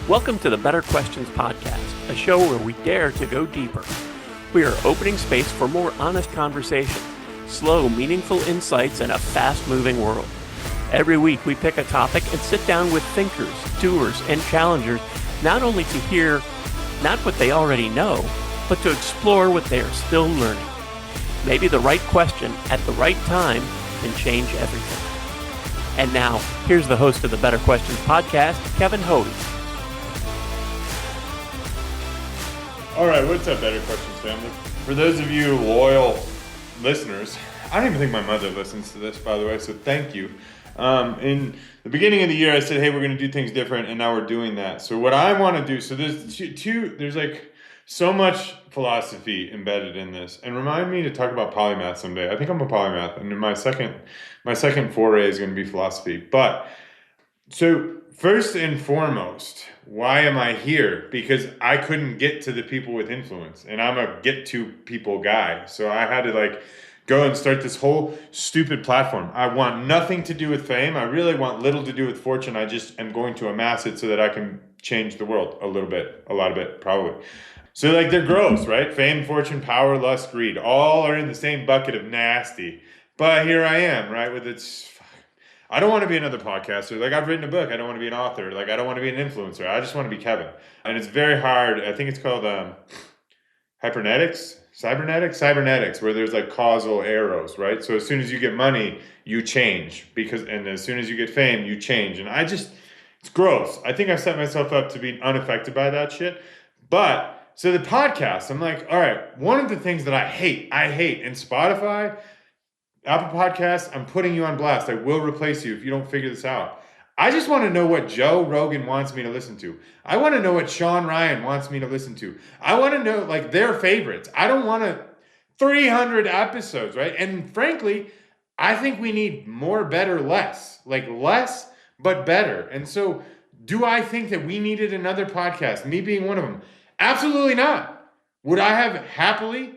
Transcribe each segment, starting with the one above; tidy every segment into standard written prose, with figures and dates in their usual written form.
Welcome to the Better Questions Podcast, a show where we dare to go deeper. We are opening space for more honest conversation, slow, meaningful insights in a fast-moving world. Every week we pick a topic and sit down with thinkers, doers, and challengers, not only to hear not what they already know, but to explore what they are still learning. Maybe the right question at the right time can change everything. And now, here's the host of the Better Questions Podcast, Kevin Hoey. All right, what's up, Better Questions family? For those of you loyal listeners, I don't even think my mother listens to this, by the way, so thank you. In the beginning of the year, I said, hey, we're going to do things different, and now we're doing that. So what I want to do, so there's like so much philosophy embedded in this, and remind me to talk about polymath someday. I think I'm a polymath, and my second foray is going to be philosophy. But so first and foremost, why am I here? Because I couldn't get to the people with influence, and I'm a get to people guy. So I had to go and start this whole stupid platform. I want nothing to do with fame. I really want little to do with fortune. I just am going to amass it so that I can change the world a little bit, a lot of it, probably. So they're gross, right? Fame, fortune, power, lust, greed, all are in the same bucket of nasty. But here I am, right? With its, I don't want to be another podcaster. I've written a book. I don't want to be an author. I don't want to be an influencer. I just want to be Kevin. And it's very hard. I think it's called cybernetics, where there's causal arrows, right? So as soon as you get money, you change and as soon as you get fame, you change. And it's gross. I think I've set myself up to be unaffected by that shit. But so the podcast, I'm like, all right, one of the things that I hate, and Spotify, Apple Podcasts, I'm putting you on blast. I will replace you if you don't figure this out. I just want to know what Joe Rogan wants me to listen to. I want to know what Sean Ryan wants me to listen to. I want to know their favorites. I don't want 300 episodes, right? And frankly, I think we need more, better, less. Less, but better. And so do I think that we needed another podcast, me being one of them? Absolutely not. Would I have happily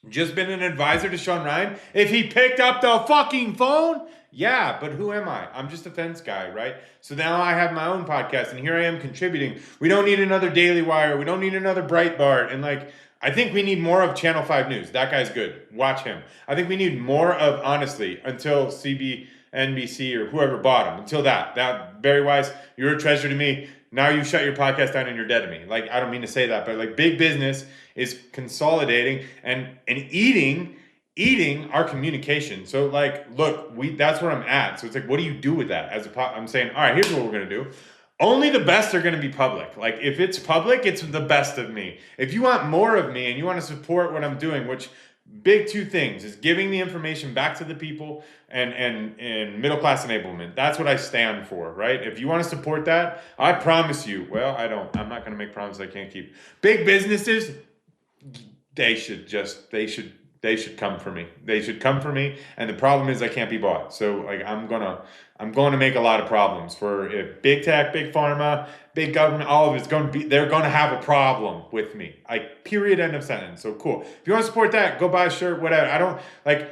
just been an advisor to Sean Ryan if he picked up the fucking phone? Yeah, but who am I? I'm just a fence guy, right? So now I have my own podcast, and here I am contributing. We don't need another Daily Wire. We don't need another Breitbart. And I think we need more of Channel 5 News. That guy's good. Watch him. I think we need more of, honestly, until CNBC or whoever bought him. Until that. Barry Weiss, you're a treasure to me. Now you shut your podcast down and you're dead to me. I don't mean to say that, but big business is consolidating and eating our communication. So look, that's where I'm at. So it's what do you do with that? I'm saying, all right, here's what we're going to do. Only the best are going to be public. If it's public, it's the best of me. If you want more of me and you want to support what I'm doing, which big two things is giving the information back to the people and middle class enablement. That's what I stand for, right? If you want to support that, I promise you, I'm not going to make promises I can't keep. Big businesses, they should come for me. They should come for me. And the problem is I can't be bought. So I'm going to make a lot of problems for big tech, big pharma, big government, all of it's they're going to have a problem with me. Period, end of sentence. So cool. If you want to support that, go buy a shirt, whatever. I don't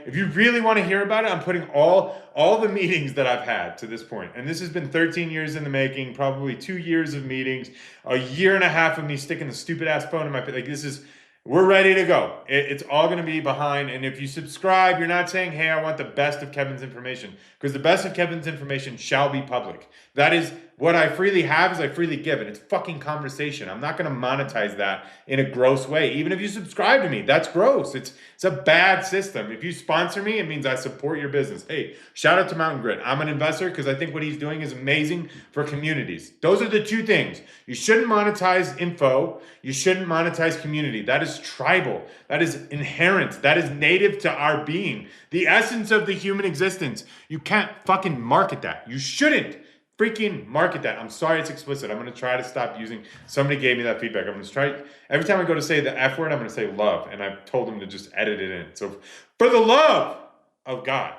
if you really want to hear about it, I'm putting all the meetings that I've had to this point. And this has been 13 years in the making, probably 2 years of meetings, a year and a half of me sticking the stupid ass phone in my face. We're ready to go. It's all going to be behind. And if you subscribe, you're not saying, hey, I want the best of Kevin's information. Because the best of Kevin's information shall be public. That is what I freely have is I freely give. And it's fucking conversation. I'm not going to monetize that in a gross way. Even if you subscribe to me, that's gross. It's a bad system. If you sponsor me, it means I support your business. Hey, shout out to Mountain Grit. I'm an investor because I think what he's doing is amazing for communities. Those are the two things. You shouldn't monetize info. You shouldn't monetize community. That is tribal. That is inherent. That is native to our being. The essence of the human existence. You can't fucking market that. You shouldn't freaking market that. I'm sorry it's explicit. I'm going to try to stop using. Somebody gave me that feedback. I'm going to try. Every time I go to say the F word, I'm going to say love. And I've told them to just edit it in. So for the love of God,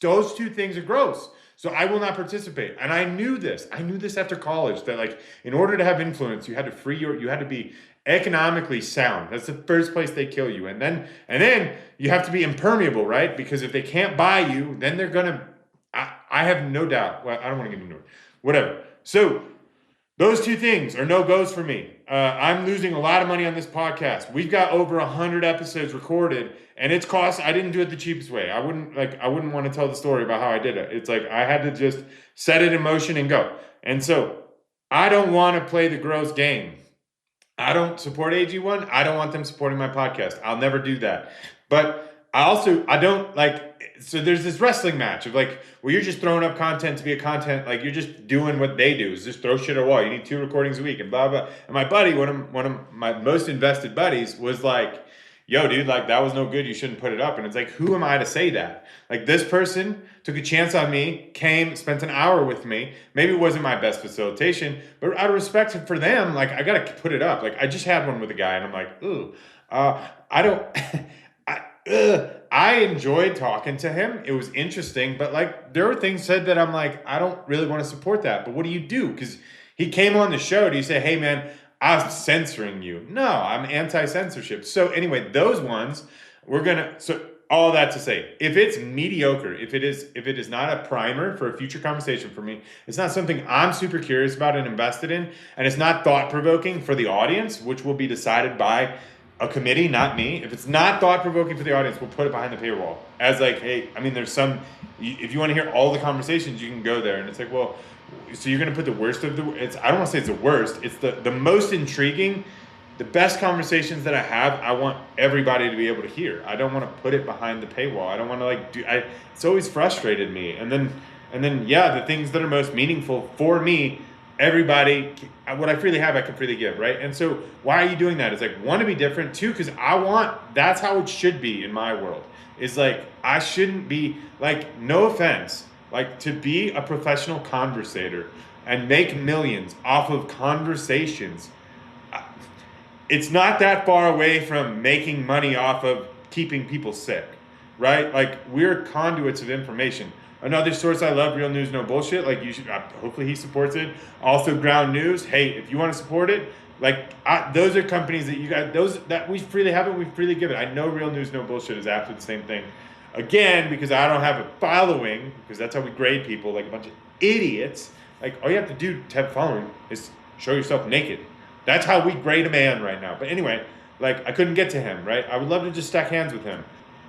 those two things are gross. So I will not participate. And I knew this. I knew this after college that in order to have influence, you had to you had to be economically sound. That's the first place they kill you. And then you have to be impermeable, right? Because if they can't buy you, then they're going to, I have no doubt. Well, I don't want to get into it. Whatever. So Those two things are no-goes for me. I'm losing a lot of money on this podcast. We've got over 100 episodes recorded, and it's cost. I didn't do it the cheapest way. I wouldn't want to tell the story about how I did it. It's like I had to just set it in motion and go. And so I don't want to play the gross game. I don't support AG1. I don't want them supporting my podcast. I'll never do that. But I don't like, so there's this wrestling match of like, well, you're just throwing up content to be a content, like you're just doing what they do, is just throw shit at a wall. You need 2 recordings a week and blah, blah. And my buddy, one of my most invested buddies was like, yo, dude, like that was no good. You shouldn't put it up. And it's like, who am I to say that? Like this person took a chance on me, came, spent an hour with me. Maybe it wasn't my best facilitation, but out of respect for them, like I got to put it up. Like I just had one with a guy and I'm like, ooh, I don't, I enjoyed talking to him. It was interesting, but like there were things said that I'm like, I don't really want to support that. But what do you do? Because he came on the show. Do you say, hey man, I'm censoring you? No, I'm anti-censorship. So anyway, those ones so all that to say, if it's mediocre, if it is not a primer for a future conversation for me, it's not something I'm super curious about and invested in, and it's not thought-provoking for the audience, which will be decided by a committee, not me. If it's not thought-provoking for the audience, we'll put it behind the paywall. As like, hey, I mean, if you want to hear all the conversations, you can go there. And it's like, well, so you're going to put the worst of I don't want to say it's the worst. It's the most intriguing, the best conversations that I have, I want everybody to be able to hear. I don't want to put it behind the paywall. I don't want to it's always frustrated me. And then, yeah, the things that are most meaningful for me, everybody, what I freely have, I can freely give, right? And so why are you doing that? It's like, one, to be different, two, because that's how it should be in my world. Is like, I shouldn't be, like, no offense, like to be a professional conversator and make millions off of conversations, it's not that far away from making money off of keeping people sick, right? Like we're conduits of information. Another source I love, Real News No Bullshit. Like you should, hopefully he supports it. Also Ground News. Hey, if you want to support it, those are companies that you got, those that we freely have it, we freely give it. I know Real News No Bullshit is after the same thing. Again, because I don't have a following, because that's how we grade people, like a bunch of idiots. Like all you have to do to have a following is show yourself naked. That's how we grade a man right now. But anyway, like I couldn't get to him, right? I would love to just stack hands with him.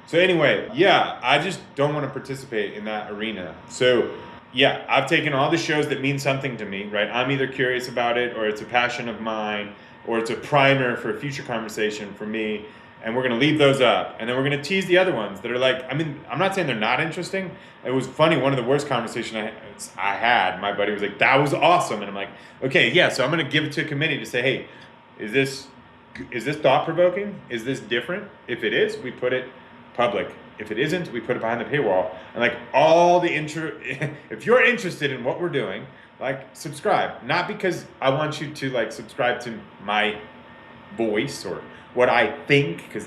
So anyway, yeah, I just don't want to participate in that arena. So yeah, I've taken all the shows that mean something to me, right? I'm either curious about it, or it's a passion of mine, or it's a primer for a future conversation for me. And we're going to leave those up. And then we're going to tease the other ones that are like, I mean, I'm not saying they're not interesting. It was funny. One of the worst conversations I had, my buddy was like, that was awesome. And I'm like, okay, yeah. So I'm going to give it to a committee to say, hey, is this thought-provoking? Is this different? If it is, we put it public. If it isn't, we put it behind the paywall. And like if you're interested in what we're doing, like subscribe. Not because I want you to like subscribe to my voice or what I think, because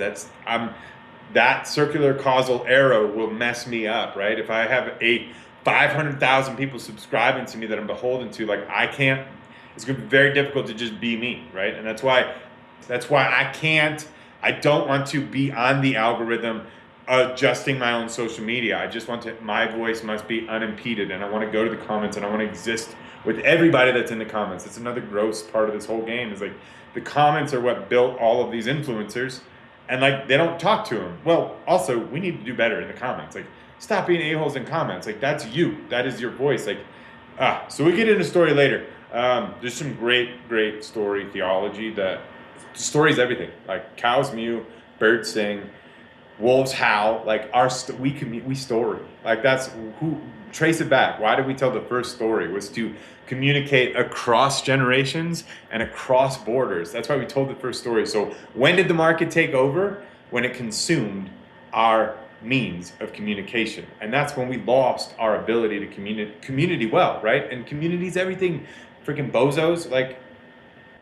that circular causal arrow will mess me up, right? If I have 500,000 people subscribing to me that I'm beholden to, like it's going to be very difficult to just be me, right? And that's why I don't want to be on the algorithm adjusting my own social media. I just my voice must be unimpeded, and I want to go to the comments, and I want to exist with everybody that's in the comments. It's another gross part of this whole game, is like the comments are what built all of these influencers, and like they don't talk to them. Well, also we need to do better in the comments. Like stop being a-holes in comments. Like that's you. That is your voice. Like so we get into story later. There's some great story theology. The story's everything. Like cows mew, birds sing, wolves howl. Like we story. Like that's who. Trace it back. Why did we tell the first story? It was to communicate across generations and across borders. That's why we told the first story. So when did the market take over? When it consumed our means of communication. And that's when we lost our ability to community well, right? And community's everything. Freaking bozos. Like,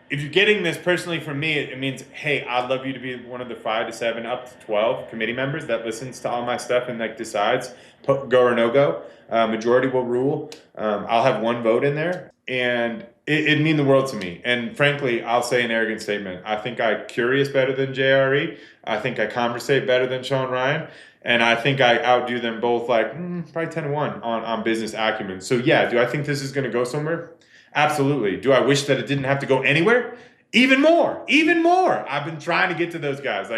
if you're getting this personally from me, it means, hey, I'd love you to be one of the 5 to 7 up to 12 committee members that listens to all my stuff and like decides go or no go. Majority will rule. I'll have one vote in there, and it'd mean the world to me. And frankly, I'll say an arrogant statement. I think I curious better than JRE. I think I conversate better than Sean Ryan. And I think I outdo them both like probably 10-1 on business acumen. So yeah, do I think this is going to go somewhere? Absolutely. Do I wish that it didn't have to go anywhere? Even more, even more. I've been trying to get to those guys.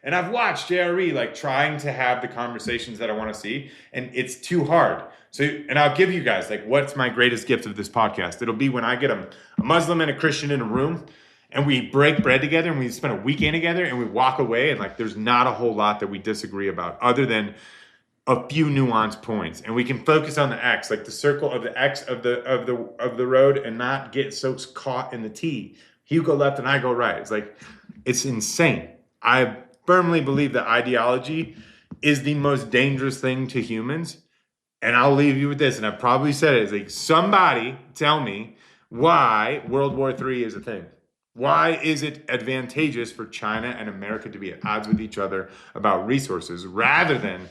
And I've watched JRE trying to have the conversations that I want to see, and it's too hard. So, and I'll give you guys what's my greatest gift of this podcast. It'll be when I get a Muslim and a Christian in a room, and we break bread together, and we spend a weekend together, and we walk away, and there's not a whole lot that we disagree about, other than a few nuanced points, and we can focus on the X, the circle of the X of the road, and not get so caught in the T. You go left and I go right. It's insane. I firmly believe that ideology is the most dangerous thing to humans. And I'll leave you with this, and I've probably said it. It's somebody tell me why World War III is a thing. Why is it advantageous for China and America to be at odds with each other about resources rather than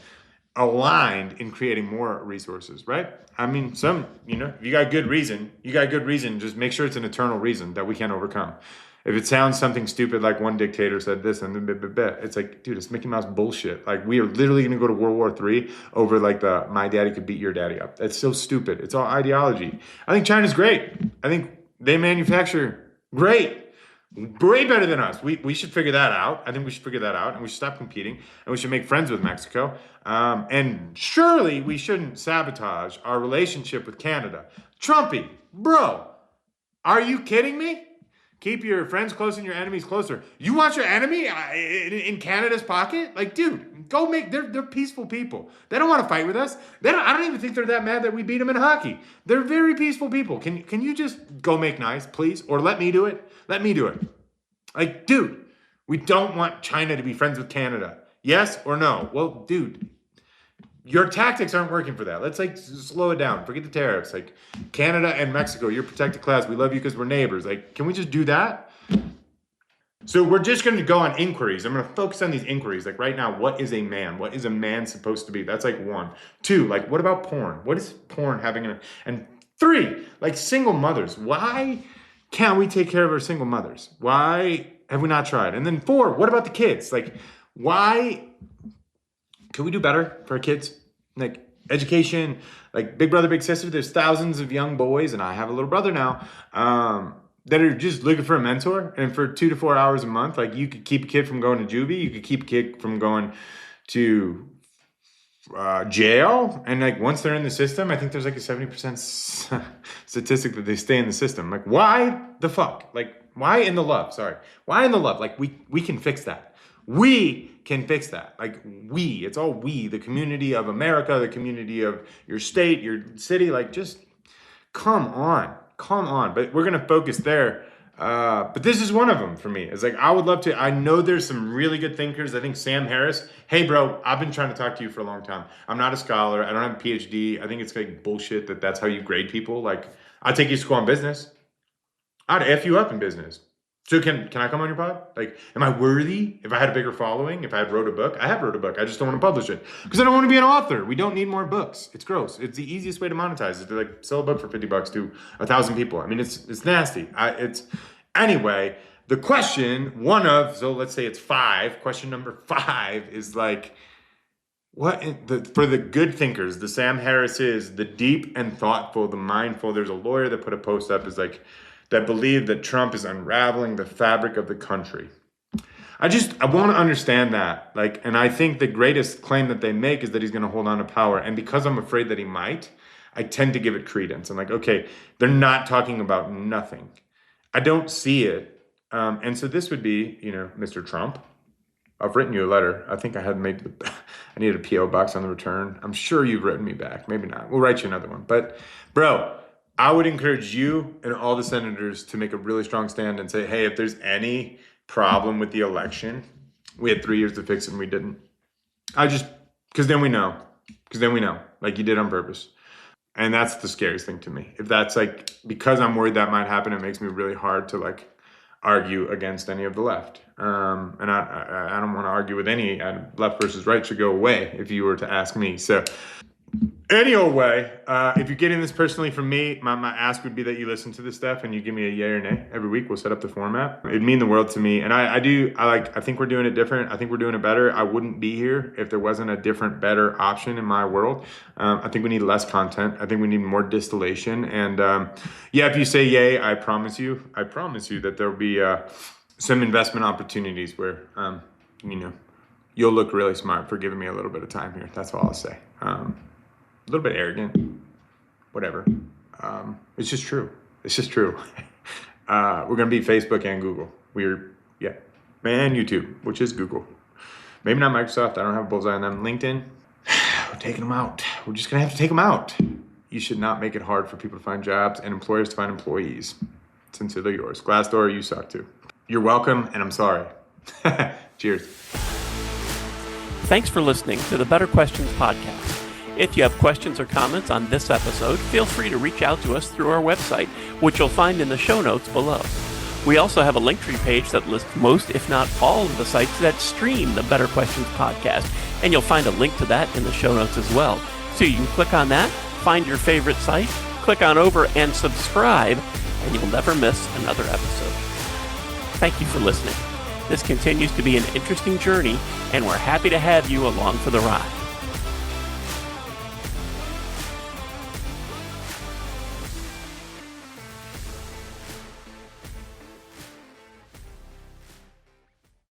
aligned in creating more resources, right? I mean, if you got good reason, just make sure it's an eternal reason that we can't overcome. If it sounds something stupid like one dictator said this and it's dude, it's Mickey Mouse bullshit. We are literally going to go to World War III over the my daddy could beat your daddy up. That's so stupid. It's all ideology. I think China's great. I think they manufacture great. Way better than us. We should figure that out. I think we should figure that out, and we should stop competing, and we should make friends with Mexico. And surely we shouldn't sabotage our relationship with Canada. Trumpy, bro, are you kidding me? Keep your friends close and your enemies closer. You want your enemy in Canada's pocket? Dude, go they're peaceful people. They don't want to fight with us. I don't even think they're that mad that we beat them in hockey. They're very peaceful people. Can you just go make nice, please? Or let me do it? Let me do it. Dude, we don't want China to be friends with Canada. Yes or no? Well, dude, your tactics aren't working for that. Let's slow it down. Forget the tariffs. Canada and Mexico, you're protected class. We love you because we're neighbors. Can we just do that? So we're just going to go on inquiries. I'm going to focus on these inquiries. Right now, what is a man? What is a man supposed to be? That's one. Two, what about porn? What is porn having? And three, single mothers. Why can't we take care of our single mothers? Why have we not tried? And then four, what about the kids? Why can we do better for our kids? Education, big brother, big sister. There's thousands of young boys, and I have a little brother now, that are just looking for a mentor. And for 2 to 4 hours a month, you could keep a kid from going to juvie. You could keep a kid from going to jail. And once they're in the system, I think there's a 70% statistic that they stay in the system. Why the fuck? Why in the love? Sorry. Why in the love? We can fix that. We can fix that. It's all we, the community of America, the community of your state, your city. Just come on. But we're going to focus there. But this is one of them for me. It's I would love to, I know there's some really good thinkers. I think Sam Harris, hey bro, I've been trying to talk to you for a long time. I'm not a scholar. I don't have a PhD. I think it's bullshit that's how you grade people. I'll take you to school on business. I'd F you up in business. So can I come on your pod? Am I worthy? If I had a bigger following, if I had wrote a book, I have wrote a book. I just don't want to publish it because I don't want to be an author. We don't need more books. It's gross. It's the easiest way to monetize is to sell a book for $50 to 1,000 people. I mean, it's nasty. Anyway, the question, so let's say it's 5. Question number 5 is for the good thinkers, the Sam Harris's, the deep and thoughtful, the mindful. There's a lawyer that put a post up is that believe that Trump is unraveling the fabric of the country. I want to understand that. And I think the greatest claim that they make is that he's going to hold on to power. And because I'm afraid that he might, I tend to give it credence. I'm okay, they're not talking about nothing. I don't see it. And so this would be, Mr. Trump, I've written you a letter. I think I needed a P.O. box on the return. I'm sure you've written me back. Maybe not. We'll write you another one. But bro, I would encourage you and all the senators to make a really strong stand and say, hey, if there's any problem with the election, we had 3 years to fix it and we didn't. Because then we know. You did on purpose. And that's the scariest thing to me. If that's because I'm worried that might happen, it makes me really hard to argue against any of the left. And I don't want to argue with any left versus right should go away if you were to ask me. So Any old way, if you're getting this personally from me, my ask would be that you listen to this stuff and you give me a yay or nay every week. We'll set up the format. It'd mean the world to me. And I think we're doing it different. I think we're doing it better. I wouldn't be here if there wasn't a different, better option in my world. I think we need less content. I think we need more distillation. And if you say yay, I promise you that there'll be some investment opportunities where, you'll look really smart for giving me a little bit of time here. That's all I'll say. A little bit arrogant, whatever. It's just true. It's just true. We're going to be Facebook and Google. And YouTube, which is Google. Maybe not Microsoft. I don't have a bullseye on them. LinkedIn, we're taking them out. We're just going to have to take them out. You should not make it hard for people to find jobs and employers to find employees. Sincerely yours. Glassdoor, you suck too. You're welcome, and I'm sorry. Cheers. Thanks for listening to the Better Questions podcast. If you have questions or comments on this episode, feel free to reach out to us through our website, which you'll find in the show notes below. We also have a Linktree page that lists most, if not all, of the sites that stream the Better Questions podcast, and you'll find a link to that in the show notes as well. So you can click on that, find your favorite site, click on over and subscribe, and you'll never miss another episode. Thank you for listening. This continues to be an interesting journey, and we're happy to have you along for the ride.